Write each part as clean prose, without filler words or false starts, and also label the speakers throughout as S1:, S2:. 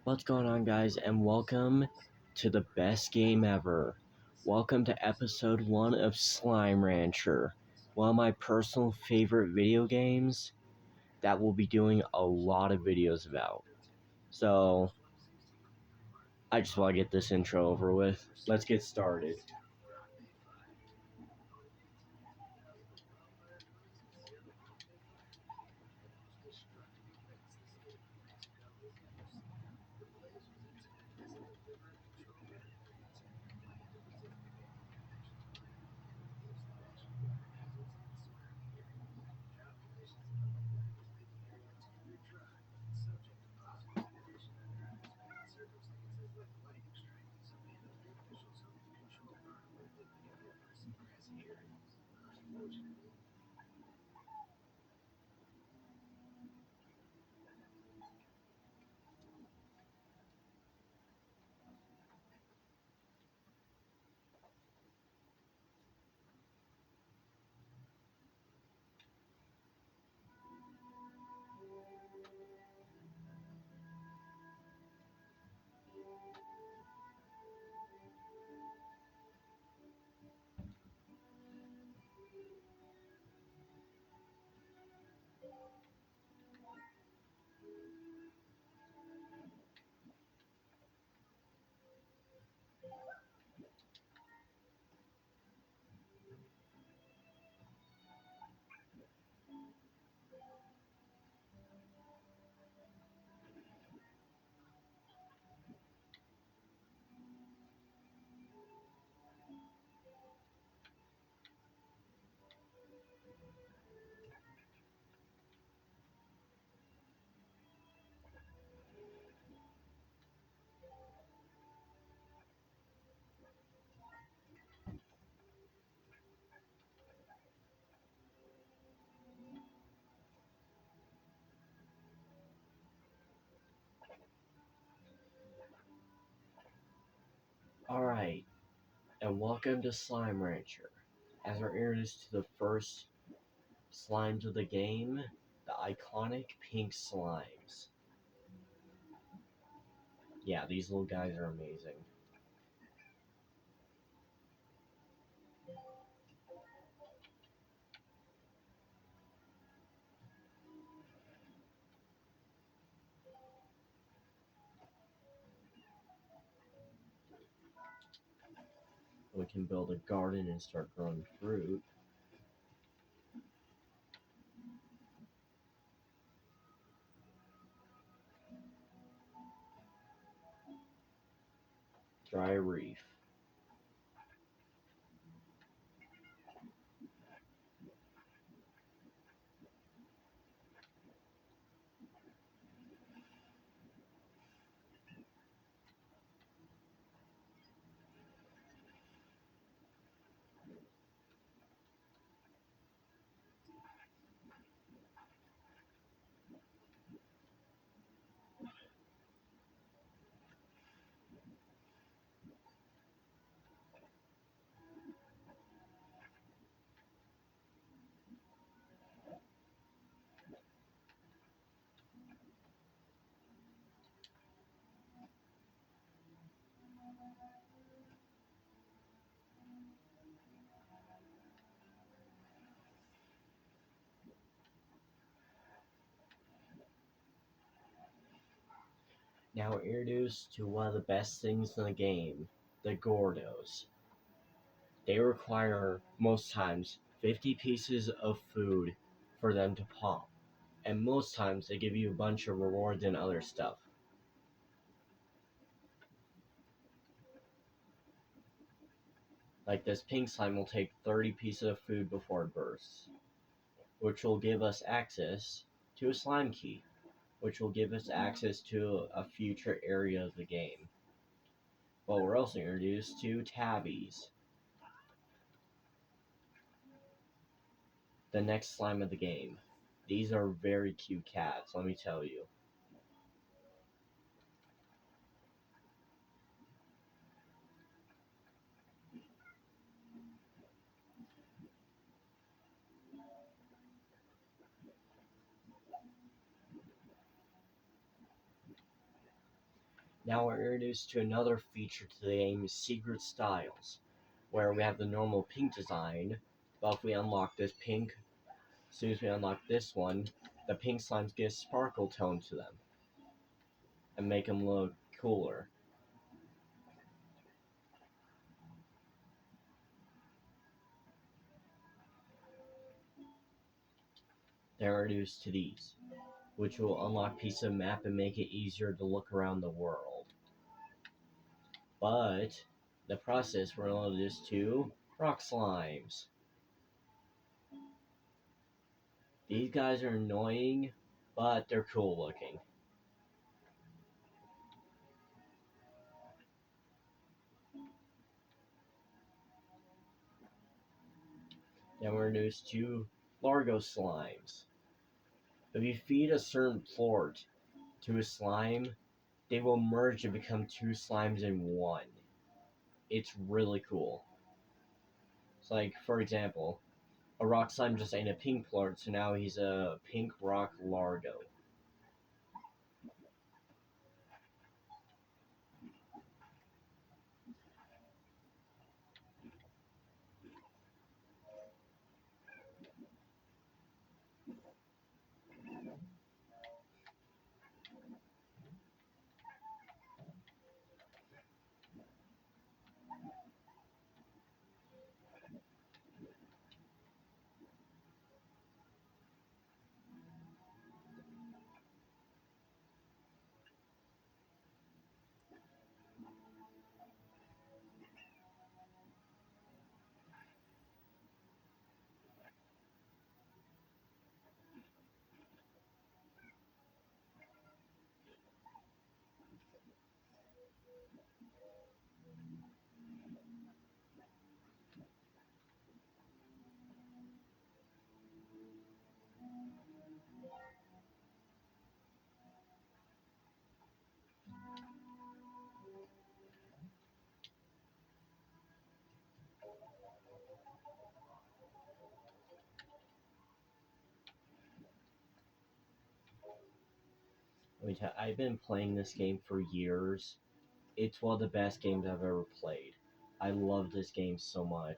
S1: What's going on, guys, and welcome to the best game ever. Welcome to episode 1 of Slime Rancher, one of my personal favorite video games that we'll be doing a lot of videos about. So, I just want to get this intro over with. Let's get started. Alright, and welcome to Slime Rancher. As we're introduced to the first slimes of the game, the iconic pink slimes. Yeah, these little guys are amazing. We can build a garden and start growing fruit. Dry reef. Now we're introduced to one of the best things in the game, the Gordos. They require, most times, 50 pieces of food for them to pop. And most times they give you a bunch of rewards and other stuff. Like this pink slime will take 30 pieces of food before it bursts, which will give us access to a slime key, which will give us access to a future area of the game. But we're also introduced to tabbies, the next slime of the game. These are very cute cats, let me tell you. Now we're introduced to another feature to the game, Secret Styles, where we have the normal pink design, but if we unlock this pink, as soon as we unlock this one, the pink slimes get a sparkle tone to them and make them look cooler. They're introduced to these, which will unlock pieces of map and make it easier to look around the world. But the process we're introduced to rock slimes. These guys are annoying, but they're cool looking. Then we're introduced to Largo slimes. If you feed a certain plort to a slime, they will merge and become two slimes in one. It's really cool. It's like, for example, a rock slime just ain't a pink plort, so now he's a pink rock Largo. I've been playing this game for years. It's one of the best games I've ever played. I love this game so much.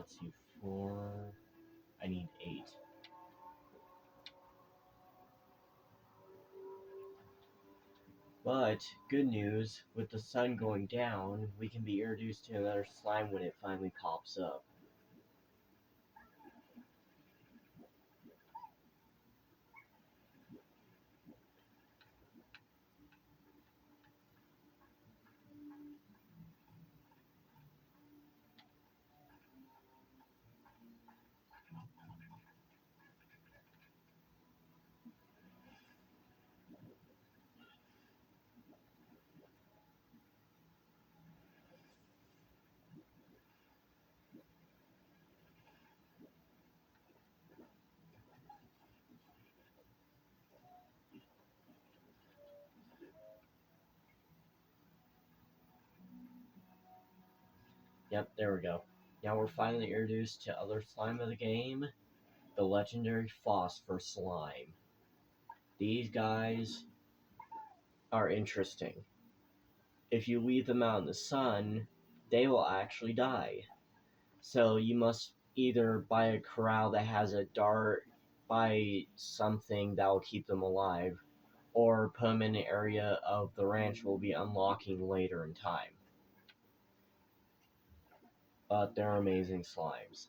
S1: let's see, 4. I need 8. But, good news, with the sun going down, we can be introduced to another slime when it finally pops up. Yep, there we go. Now we're finally introduced to other slime of the game, the legendary phosphor slime. These guys are interesting. If you leave them out in the sun, they will actually die. So you must either buy a corral that has a dart, buy something that will keep them alive, or put them in an area of the ranch we'll be unlocking later in time. But they're amazing slimes.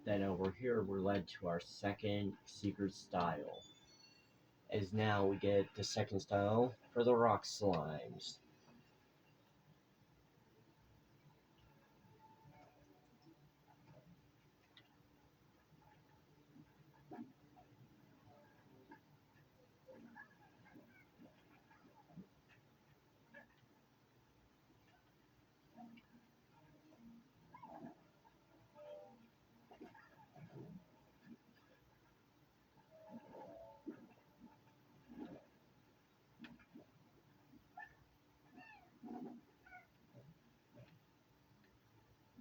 S1: Then over here we're led to our second secret style. As now we get the second style for the rock slimes.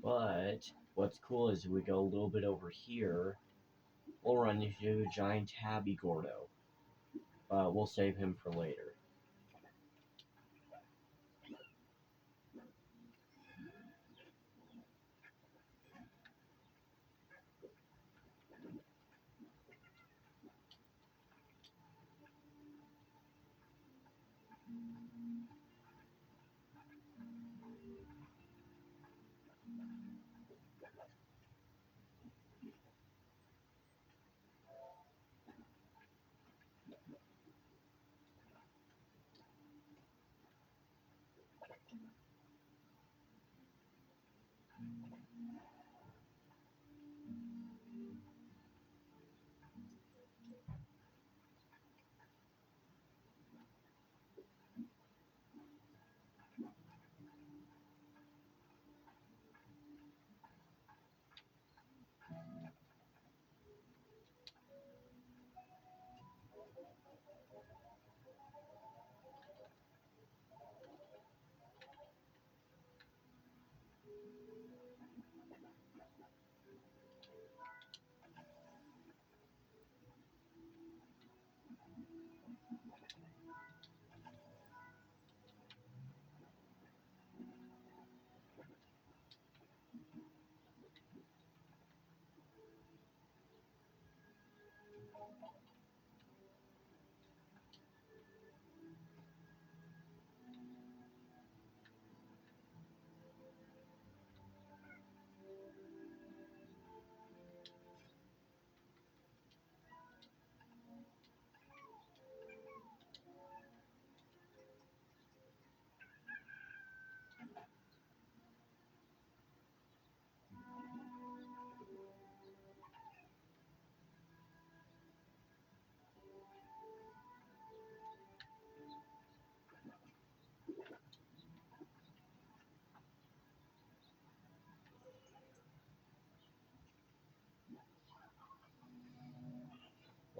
S1: But what's cool is we go a little bit over here, we'll run into a giant tabby gordo. We'll save him for later.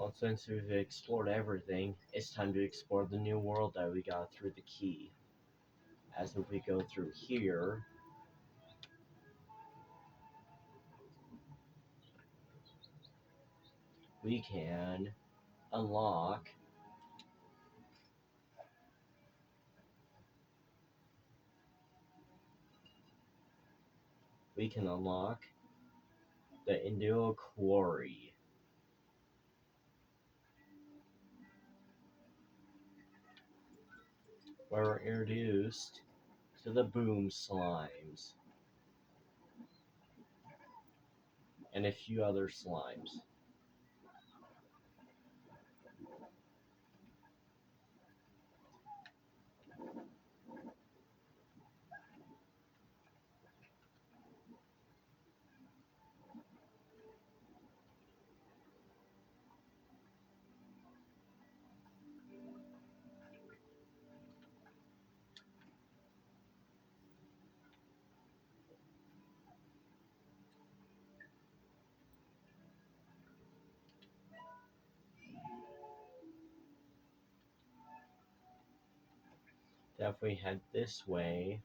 S1: Well, since we've explored everything, it's time to explore the new world that we got through the key. As if we go through here, we can unlock the Indo Quarry, where we're introduced to the boom slimes and a few other slimes. If we head this way,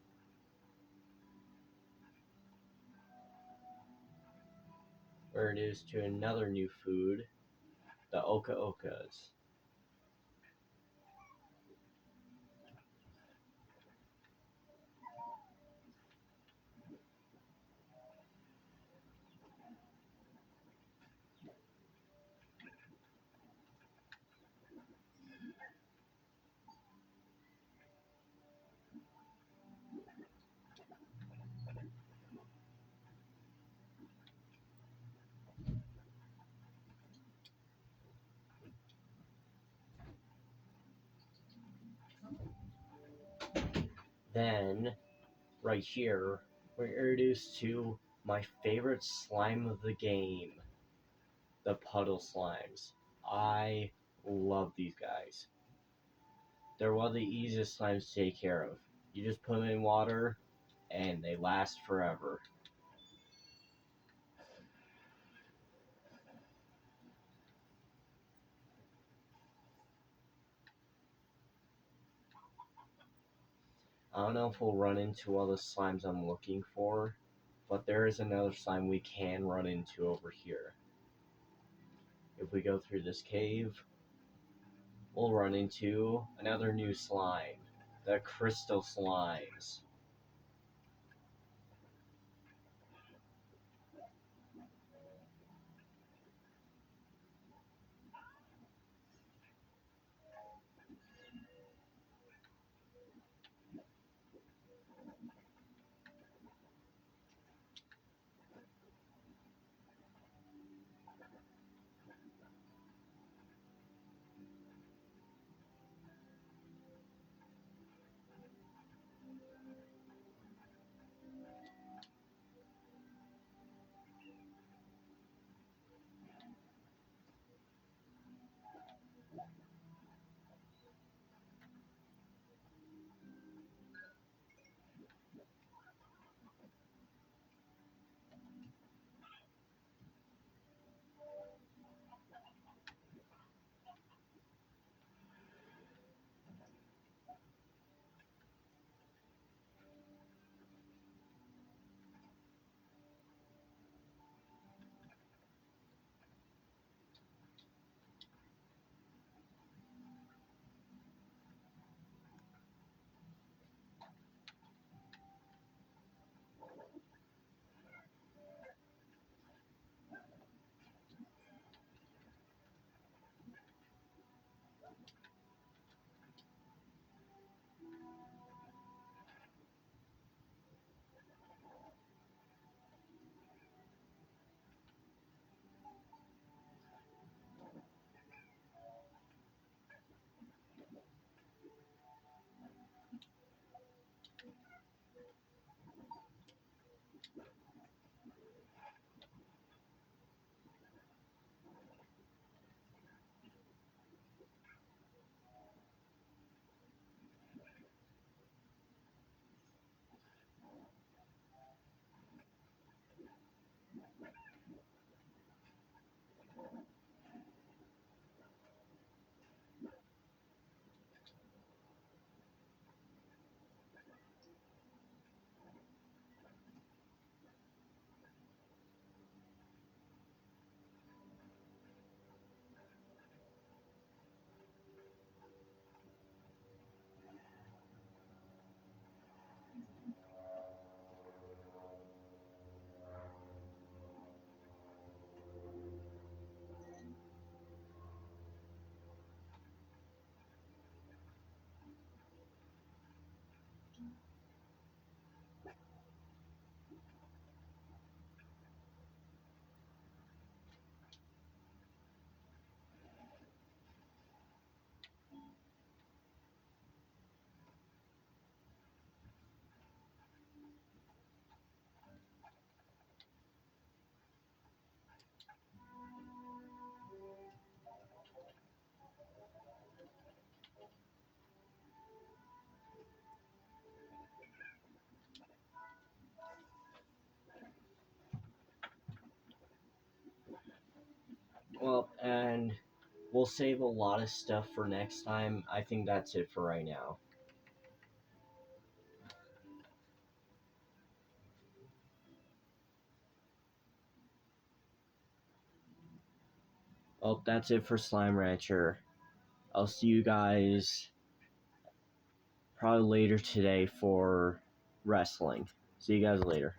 S1: we're introduced to another new food, the Oka Okas. Then, right here, we're introduced to my favorite slime of the game, the puddle slimes. I love these guys. They're one of the easiest slimes to take care of. You just put them in water, and they last forever. I don't know if we'll run into all the slimes I'm looking for, but there is another slime we can run into over here. If we go through this cave, we'll run into another new slime, the crystal slimes. Well, and we'll save a lot of stuff for next time. I think that's it for right now. Well, that's it for Slime Rancher. I'll see you guys probably later today for wrestling. See you guys later.